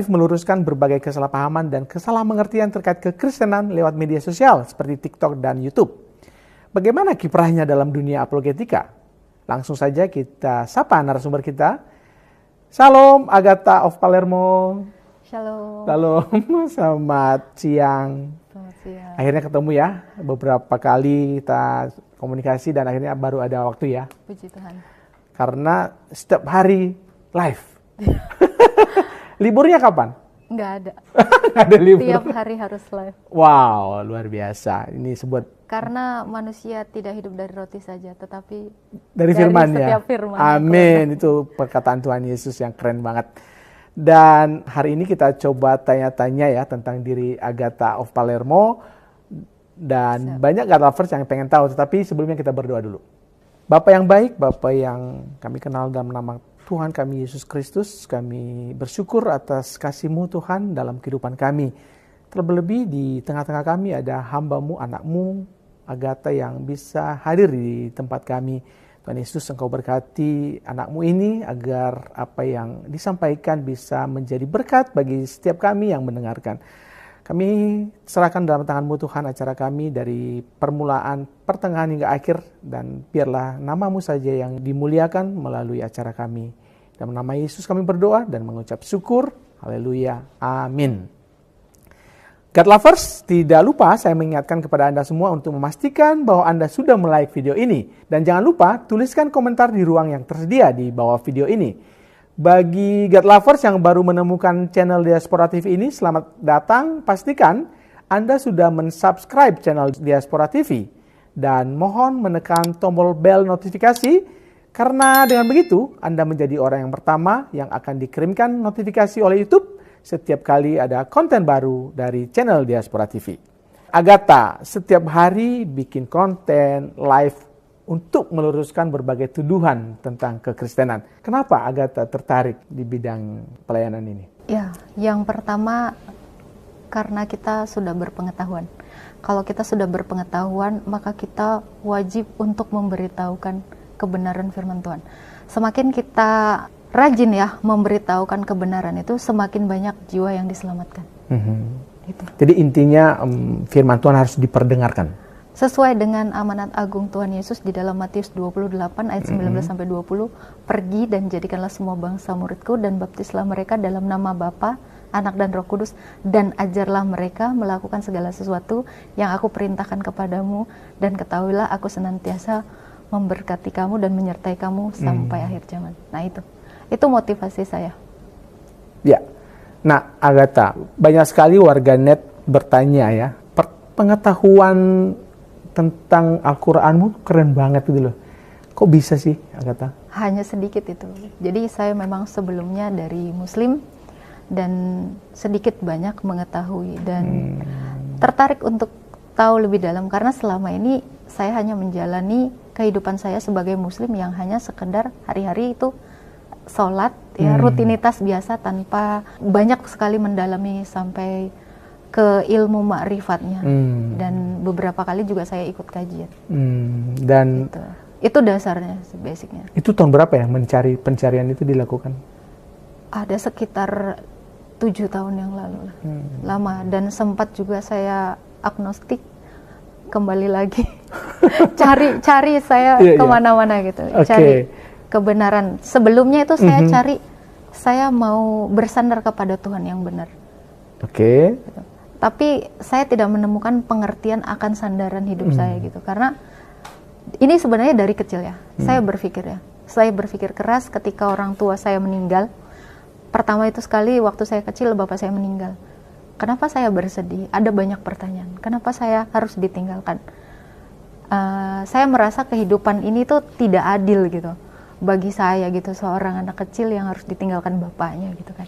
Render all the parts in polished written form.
meluruskan berbagai kesalahpahaman dan kesalahan-pengertian terkait kekristenan lewat media sosial seperti TikTok dan YouTube. Bagaimana kiprahnya dalam dunia apologetika? Langsung saja kita sapa narasumber kita. Shalom, Agatha of Palermo. Shalom. Shalom, selamat siang. Selamat siang. Akhirnya ketemu ya, beberapa kali kita komunikasi dan akhirnya baru ada waktu ya. Puji Tuhan. Karena setiap hari live. Liburnya kapan? Nggak ada. Nggak ada libur. Tiap hari harus live. Wow, luar biasa. Ini sebuah Karena manusia tidak hidup dari roti saja, tetapi dari firman ya. setiap firman. Amin. Itu perkataan Tuhan Yesus yang keren banget. Dan hari ini kita coba tanya-tanya ya tentang diri Agatha of Palermo. Dan banyak God lovers yang pengen tahu. Tetapi sebelumnya kita berdoa dulu. Bapak yang baik, Bapak yang kami kenal dalam nama Tuhan kami Yesus Kristus, kami bersyukur atas kasih-Mu Tuhan dalam kehidupan kami. Terlebih di tengah-tengah kami ada hamba-Mu, anak-Mu, Agatha yang bisa hadir di tempat kami. Tuhan Yesus, Engkau berkati anak-Mu ini agar apa yang disampaikan bisa menjadi berkat bagi setiap kami yang mendengarkan. Kami serahkan dalam tangan-Mu Tuhan acara kami dari permulaan, pertengahan hingga akhir. Dan biarlah nama-Mu saja yang dimuliakan melalui acara kami. Dalam nama Yesus kami berdoa dan mengucap syukur. Haleluya. Amin. God lovers, tidak lupa saya mengingatkan kepada Anda semua untuk memastikan bahwa Anda sudah like video ini. Dan jangan lupa tuliskan komentar di ruang yang tersedia di bawah video ini. Bagi God lovers yang baru menemukan channel Diaspora TV ini, selamat datang. Pastikan Anda sudah mensubscribe channel Diaspora TV. Dan mohon menekan tombol bel notifikasi, karena dengan begitu Anda menjadi orang yang pertama yang akan dikirimkan notifikasi oleh YouTube setiap kali ada konten baru dari channel Diaspora TV. Agatha setiap hari bikin konten live untuk meluruskan berbagai tuduhan tentang kekristenan. Kenapa Agatha tertarik di bidang pelayanan ini? Ya, yang pertama karena kita sudah berpengetahuan. Kalau kita sudah berpengetahuan, maka kita wajib untuk memberitahukan kebenaran firman Tuhan. Semakin kita rajin ya memberitahukan kebenaran itu, semakin banyak jiwa yang diselamatkan. Gitu. Jadi intinya firman Tuhan harus diperdengarkan. Sesuai dengan amanat agung Tuhan Yesus di dalam Matius 28 ayat 19-20, pergi dan jadikanlah semua bangsa muridku dan baptislah mereka dalam nama Bapa, Anak dan Roh Kudus, dan ajarlah mereka melakukan segala sesuatu yang aku perintahkan kepadamu, dan ketahuilah aku senantiasa memberkati kamu dan menyertai kamu sampai akhir zaman. Nah itu motivasi saya. Ya, nah Agatha, banyak sekali warganet bertanya ya, pengetahuan tentang Al-Quranmu keren banget gitu loh. Kok bisa sih Agatha? Hanya sedikit itu. Jadi saya memang sebelumnya dari Muslim dan sedikit banyak mengetahui dan tertarik untuk tahu lebih dalam, karena selama ini saya hanya menjalani kehidupan saya sebagai Muslim yang hanya sekedar hari-hari itu sholat, ya rutinitas biasa tanpa banyak sekali mendalami sampai ke ilmu ma'rifatnya. Dan beberapa kali juga saya ikut kajian. Dan itu dasarnya, basicnya. Itu tahun berapa ya pencarian itu dilakukan? Ada sekitar 7 tahun yang lalu lah. Lama, dan sempat juga saya agnostik, kembali lagi cari saya kemana-mana gitu, cari kebenaran. Sebelumnya itu saya cari, saya mau bersandar kepada Tuhan yang benar. Gitu. Tapi saya tidak menemukan pengertian akan sandaran hidup saya gitu, karena ini sebenarnya dari kecil ya. Saya berpikir keras ketika orang tua saya meninggal. Pertama itu sekali waktu saya kecil bapak saya meninggal. Kenapa saya bersedih? Ada banyak pertanyaan. Kenapa saya harus ditinggalkan? Saya merasa kehidupan ini tuh tidak adil gitu bagi saya gitu, seorang anak kecil yang harus ditinggalkan bapaknya gitu kan.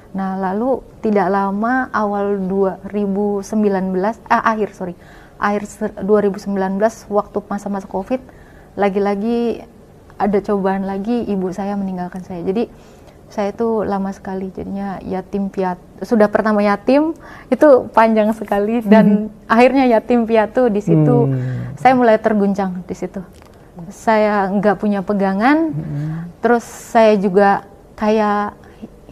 Nah lalu tidak lama awal 2019 akhir 2019 waktu masa-masa COVID, lagi-lagi ada cobaan lagi, ibu saya meninggalkan saya. Jadi saya itu lama sekali jadinya yatim piatu. Sudah pertama yatim itu panjang sekali dan akhirnya yatim piatu. Di situ saya mulai terguncang di situ. Saya nggak punya pegangan, terus saya juga kayak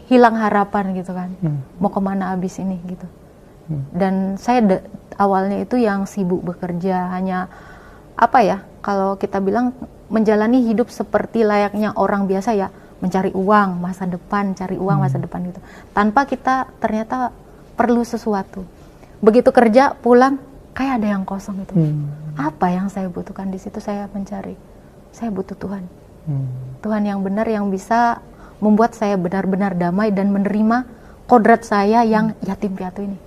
hilang harapan gitu kan, mau kemana abis ini gitu. Dan saya awalnya itu yang sibuk bekerja, hanya apa ya, kalau kita bilang menjalani hidup seperti layaknya orang biasa ya, mencari uang masa depan, cari uang masa depan gitu, tanpa kita ternyata perlu sesuatu. Begitu kerja pulang kayak ada yang kosong gitu. Apa yang saya butuhkan di situ? Saya mencari, saya butuh Tuhan. Tuhan yang benar, yang bisa membuat saya benar-benar damai dan menerima kodrat saya yang yatim piatu ini.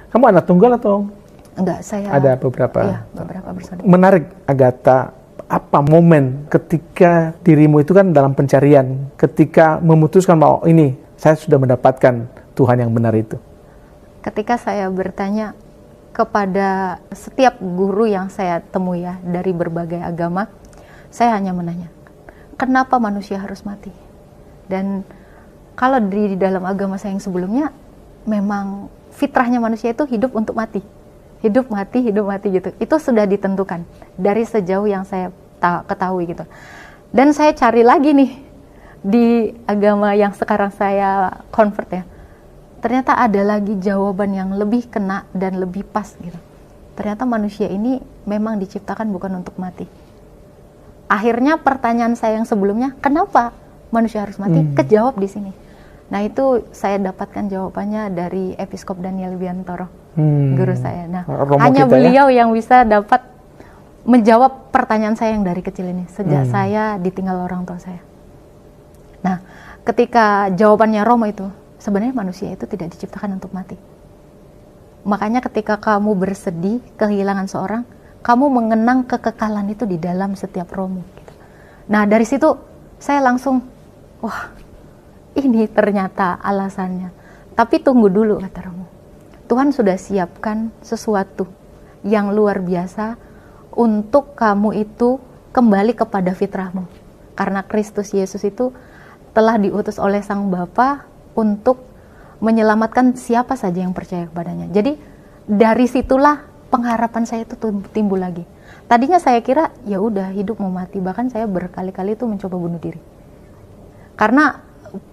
Kamu anak tunggal atau? Enggak, saya ada beberapa. Iya, beberapa bersaudara. Menarik, Agatha, apa momen ketika dirimu itu kan dalam pencarian, ketika memutuskan bahwa ini saya sudah mendapatkan Tuhan yang benar itu? Ketika saya bertanya kepada setiap guru yang saya temui ya, dari berbagai agama, saya hanya menanya, kenapa manusia harus mati? Dan kalau di dalam agama saya yang sebelumnya, memang fitrahnya manusia itu hidup untuk mati. Hidup mati gitu. Itu sudah ditentukan dari sejauh yang saya ketahui gitu. Dan saya cari lagi nih di agama yang sekarang saya convert ya. Ternyata ada lagi jawaban yang lebih kena dan lebih pas gitu. Ternyata manusia ini memang diciptakan bukan untuk mati. Akhirnya pertanyaan saya yang sebelumnya, kenapa manusia harus mati? Kejawab di sini. Nah, itu saya dapatkan jawabannya dari Episkop Daniel Wiantoro, guru saya. Nah, hanya beliau yang bisa dapat menjawab pertanyaan saya yang dari kecil ini, sejak saya ditinggal orang tua saya. Nah, ketika jawabannya Romo itu, sebenarnya manusia itu tidak diciptakan untuk mati. Makanya ketika kamu bersedih, kehilangan seorang, kamu mengenang kekekalan itu di dalam setiap Romo. Gitu. Nah, dari situ saya langsung, wah, ini ternyata alasannya. Tapi tunggu dulu, kata Romo. Tuhan sudah siapkan sesuatu yang luar biasa untuk kamu itu kembali kepada fitrahmu. Karena Kristus Yesus itu telah diutus oleh Sang Bapa untuk menyelamatkan siapa saja yang percaya kepadanya. Jadi dari situlah pengharapan saya itu timbul lagi. Tadinya saya kira ya udah hidup mau mati, bahkan saya berkali-kali itu mencoba bunuh diri. Karena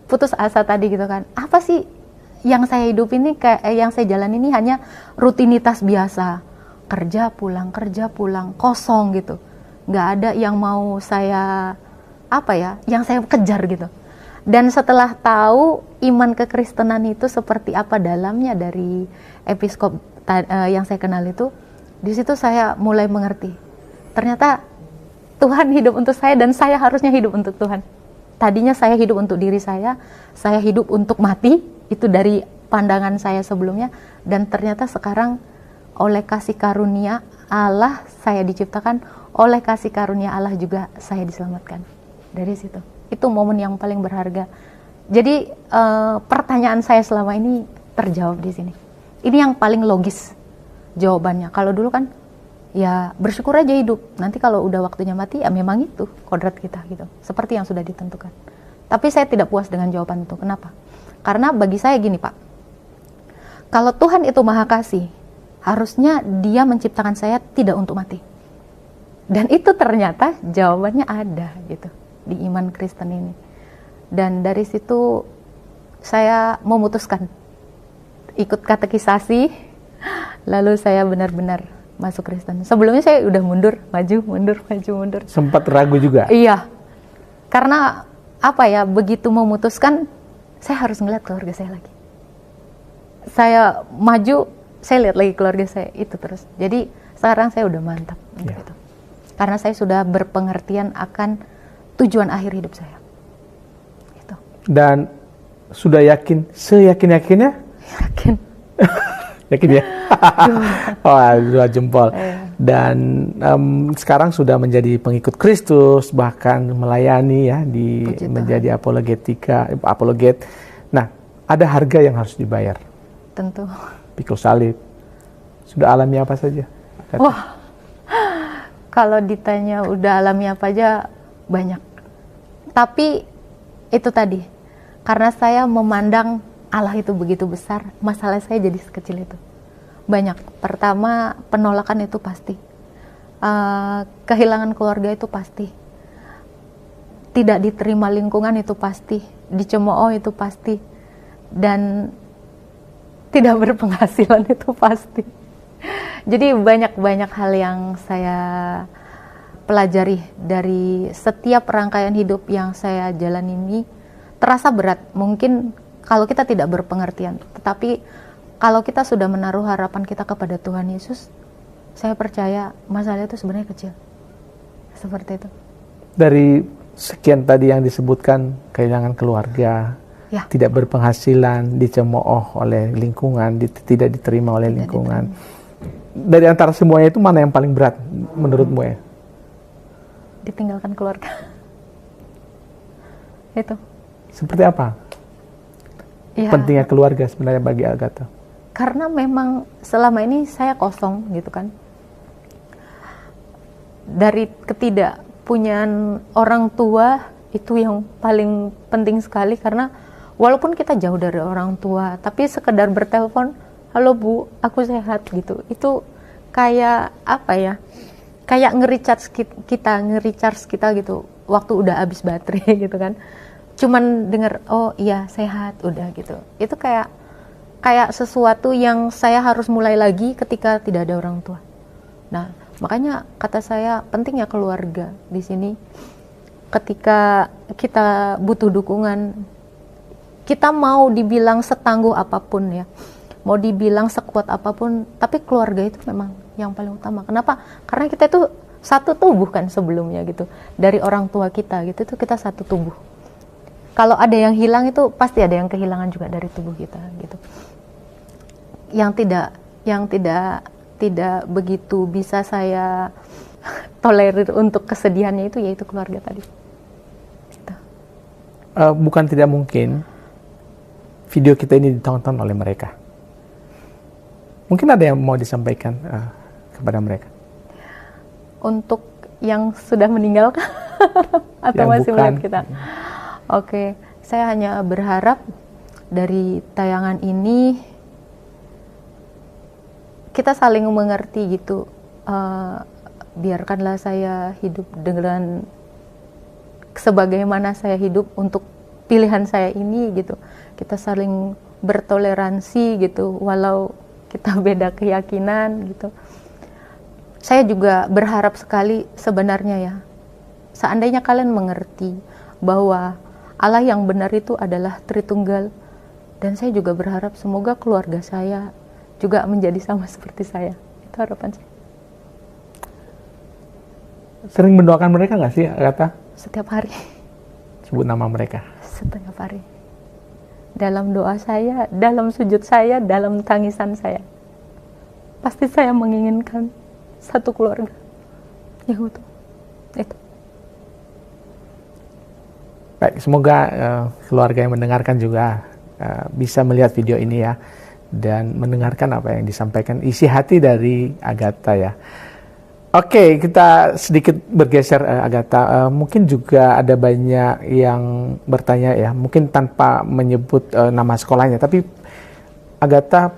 putus asa tadi gitu kan. Apa sih yang saya hidup ini, yang saya jalan ini hanya rutinitas biasa. Kerja pulang, kosong gitu. Nggak ada yang mau saya, yang saya kejar gitu. Dan setelah tahu iman kekristenan itu seperti apa dalamnya dari episkop yang saya kenal itu, di situ saya mulai mengerti. Ternyata Tuhan hidup untuk saya dan saya harusnya hidup untuk Tuhan. Tadinya saya hidup untuk diri saya hidup untuk mati, itu dari pandangan saya sebelumnya, dan ternyata sekarang oleh kasih karunia Allah saya diciptakan, oleh kasih karunia Allah juga saya diselamatkan. Dari situ, itu momen yang paling berharga. Jadi pertanyaan saya selama ini terjawab di sini. Ini yang paling logis jawabannya. Kalau dulu kan ya bersyukur aja hidup, nanti kalau udah waktunya mati ya memang itu kodrat kita gitu, seperti yang sudah ditentukan. Tapi saya tidak puas dengan jawaban itu. Kenapa? Karena bagi saya gini Pak, kalau Tuhan itu maha kasih, harusnya Dia menciptakan saya tidak untuk mati. Dan itu ternyata jawabannya ada gitu di iman Kristen ini. Dan dari situ saya memutuskan ikut katekisasi, lalu saya benar-benar masuk Kristen. Sebelumnya saya udah mundur. Sempat ragu juga? Iya. Karena begitu memutuskan, saya harus ngeliat keluarga saya lagi. Saya maju, saya lihat lagi keluarga saya itu terus. Jadi sekarang saya udah mantap untuk itu. Karena saya sudah berpengertian akan tujuan akhir hidup saya. Gitu. Dan sudah yakin, seyakin-yakinnya? Yakin. Yakin ya? Wah, 2 jempol. Dan sekarang sudah menjadi pengikut Kristus, bahkan melayani ya menjadi apologet. Nah, ada harga yang harus dibayar. Tentu. Pikul salib. Sudah alami apa saja? Wah, kalau ditanya udah alami apa aja, banyak. Tapi itu tadi, karena saya memandang Allah itu begitu besar, masalah saya jadi sekecil itu. Banyak. Pertama, penolakan itu pasti. Kehilangan keluarga itu pasti. Tidak diterima lingkungan itu pasti. Dicemooh itu pasti. dan tidak berpenghasilan itu pasti. Jadi banyak hal yang saya pelajari dari setiap rangkaian hidup yang saya jalani ini. Terasa berat mungkin kalau kita tidak berpengertian, tetapi kalau kita sudah menaruh harapan kita kepada Tuhan Yesus, saya percaya masalah itu sebenarnya kecil. Seperti itu. Dari sekian tadi yang disebutkan, kehilangan keluarga, ya, tidak berpenghasilan, dicemooh oleh lingkungan, tidak diterima oleh lingkungan. Dari antara semuanya itu mana yang paling berat menurutmu ya? Ditinggalkan keluarga. Itu. Seperti apa? Ya. Pentingnya keluarga sebenarnya bagi Agatha? Karena memang selama ini saya kosong gitu kan. Dari ketidakpunyaan orang tua itu yang paling penting sekali, karena walaupun kita jauh dari orang tua, tapi sekedar bertelepon, halo Bu, aku sehat gitu. Itu kayak apa ya? Kayak nge-recharge kita gitu. Waktu udah habis baterai gitu kan. Cuman denger, oh iya sehat, udah gitu. Itu kayak sesuatu yang saya harus mulai lagi ketika tidak ada orang tua. Nah, makanya kata saya pentingnya keluarga di sini. Ketika kita butuh dukungan, kita mau dibilang setangguh apapun ya, mau dibilang sekuat apapun, tapi keluarga itu memang yang paling utama. Kenapa? Karena kita itu satu tubuh kan sebelumnya gitu. Dari orang tua kita gitu, itu kita satu tubuh. Kalau ada yang hilang itu pasti ada yang kehilangan juga dari tubuh kita gitu. Yang tidak begitu bisa saya tolerir untuk kesedihannya itu yaitu keluarga tadi. Gitu. Bukan tidak mungkin video kita ini ditonton oleh mereka. Mungkin ada yang mau disampaikan kepada mereka? Untuk yang sudah meninggal atau yang masih melihat kita? Oke, saya hanya berharap dari tayangan ini kita saling mengerti gitu. Biarkanlah saya hidup dengan sebagaimana saya hidup untuk pilihan saya ini gitu. Kita saling bertoleransi gitu, walau kita beda keyakinan gitu. Saya juga berharap sekali sebenarnya ya, seandainya kalian mengerti bahwa Allah yang benar itu adalah Tritunggal, dan saya juga berharap semoga keluarga saya juga menjadi sama seperti saya. Itu harapan saya. Sering mendoakan mereka nggak sih, Agatha? Setiap hari. Sebut nama mereka. Setiap hari. Dalam doa saya, dalam sujud saya, dalam tangisan saya. Pasti saya menginginkan satu keluarga yang utuh. Itu. Baik, semoga keluarga yang mendengarkan juga bisa melihat video ini ya, dan mendengarkan apa yang disampaikan, isi hati dari Agatha ya. Oke, kita sedikit bergeser Agatha. Mungkin juga ada banyak yang bertanya ya, mungkin tanpa menyebut nama sekolahnya, tapi Agatha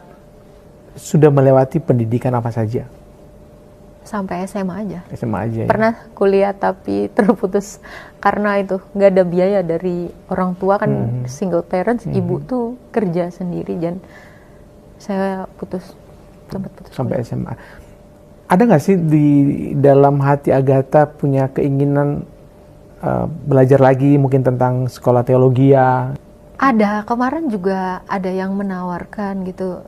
sudah melewati pendidikan apa saja? Sampai SMA aja. SMA aja. Pernah kuliah tapi terputus karena itu nggak ada biaya dari orang tua kan, single parents, ibu tuh kerja sendiri, dan saya sempat putus sampai kuliah. SMA. Ada nggak sih di dalam hati Agatha punya keinginan belajar lagi mungkin tentang sekolah teologi ya? Ada, kemarin juga ada yang menawarkan gitu.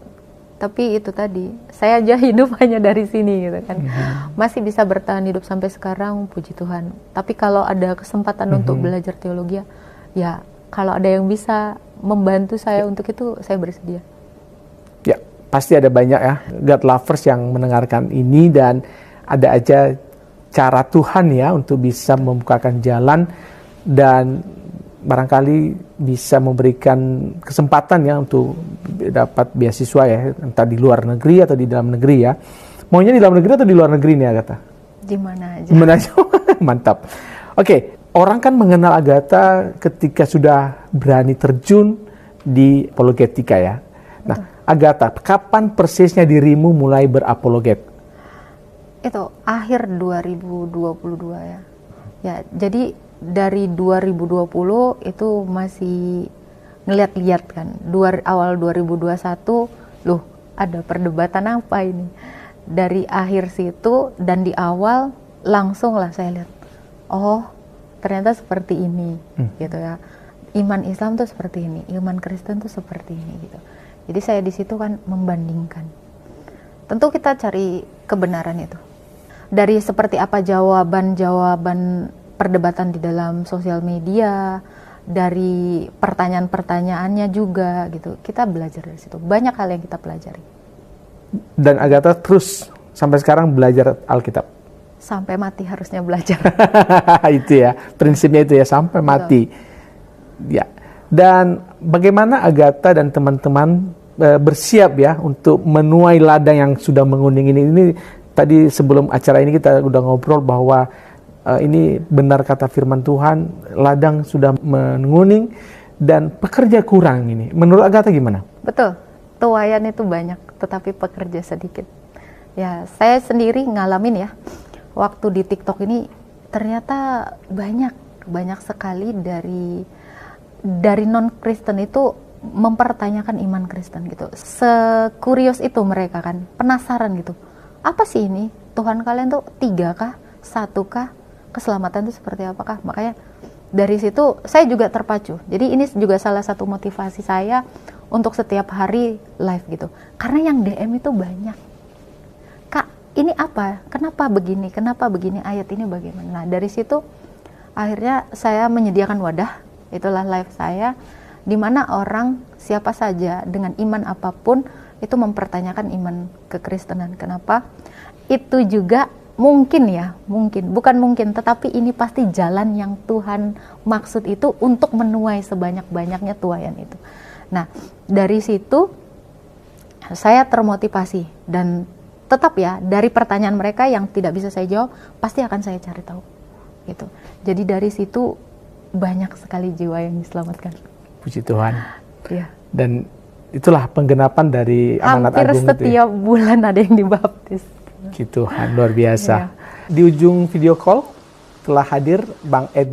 Tapi itu tadi, saya aja hidup hanya dari sini gitu kan. Masih bisa bertahan hidup sampai sekarang, puji Tuhan. Tapi kalau ada kesempatan untuk belajar teologi, ya kalau ada yang bisa membantu saya untuk itu, saya bersedia. Ya, pasti ada banyak ya God lovers yang mendengarkan ini, dan ada aja cara Tuhan ya untuk bisa membukakan jalan dan barangkali bisa memberikan kesempatan ya untuk dapat beasiswa ya, entah di luar negeri atau di dalam negeri ya. Maunya di dalam negeri atau di luar negeri nih Agatha? Di mana aja. Dimana aja. Mantap. Oke, orang kan mengenal Agatha ketika sudah berani terjun di apologetika ya. Nah, Agatha, kapan persisnya dirimu mulai berapologet? Itu akhir 2022 ya. Ya, jadi dari 2020 itu masih ngeliat-liat kan. Awal 2021, loh ada perdebatan apa ini? Dari akhir situ dan di awal langsung lah saya lihat, oh ternyata seperti ini gitu ya. Iman Islam tuh seperti ini, iman Kristen tuh seperti ini gitu. Jadi saya di situ kan membandingkan. Tentu kita cari kebenaran itu. Dari seperti apa jawaban perdebatan di dalam sosial media, dari pertanyaan-pertanyaannya juga gitu. Kita belajar dari situ. Banyak hal yang kita pelajari. Dan Agatha terus sampai sekarang belajar Alkitab. Sampai mati harusnya belajar. Itu ya, prinsipnya itu ya, sampai mati. Ya. Dan bagaimana Agatha dan teman-teman bersiap ya untuk menuai ladang yang sudah menguning ini. Ini tadi sebelum acara ini kita udah ngobrol bahwa ini benar kata firman Tuhan, ladang sudah menguning dan pekerja kurang ini. Menurut Agatha gimana? Betul, tuaian itu banyak tetapi pekerja sedikit. Ya, saya sendiri ngalamin ya, waktu di TikTok ini ternyata banyak sekali dari non-Kristen itu mempertanyakan iman Kristen gitu. Sekurius itu mereka kan, penasaran gitu. Apa sih ini? Tuhan kalian tuh 3 kah? 1 kah? Keselamatan itu seperti apakah? Makanya dari situ saya juga terpacu. Jadi ini juga salah satu motivasi saya untuk setiap hari live gitu. Karena yang DM itu banyak. Kak, ini apa? Kenapa begini? Kenapa begini? Ayat ini bagaimana? Nah, dari situ akhirnya saya menyediakan wadah. Itulah live saya, di mana orang siapa saja dengan iman apapun itu mempertanyakan iman kekristenan. Kenapa? Itu juga mungkin, bukan mungkin, tetapi ini pasti jalan yang Tuhan maksud itu untuk menuai sebanyak-banyaknya tuaian itu. Nah, dari situ saya termotivasi dan tetap ya, dari pertanyaan mereka yang tidak bisa saya jawab, pasti akan saya cari tahu. Gitu. Jadi dari situ banyak sekali jiwa yang diselamatkan. Puji Tuhan. Ya. Dan itulah penggenapan dari amanat hampir agung itu. Hampir setiap bulan ada yang dibaptis. Puji Tuhan, luar biasa. Ya. Di ujung video call telah hadir Bang Ed.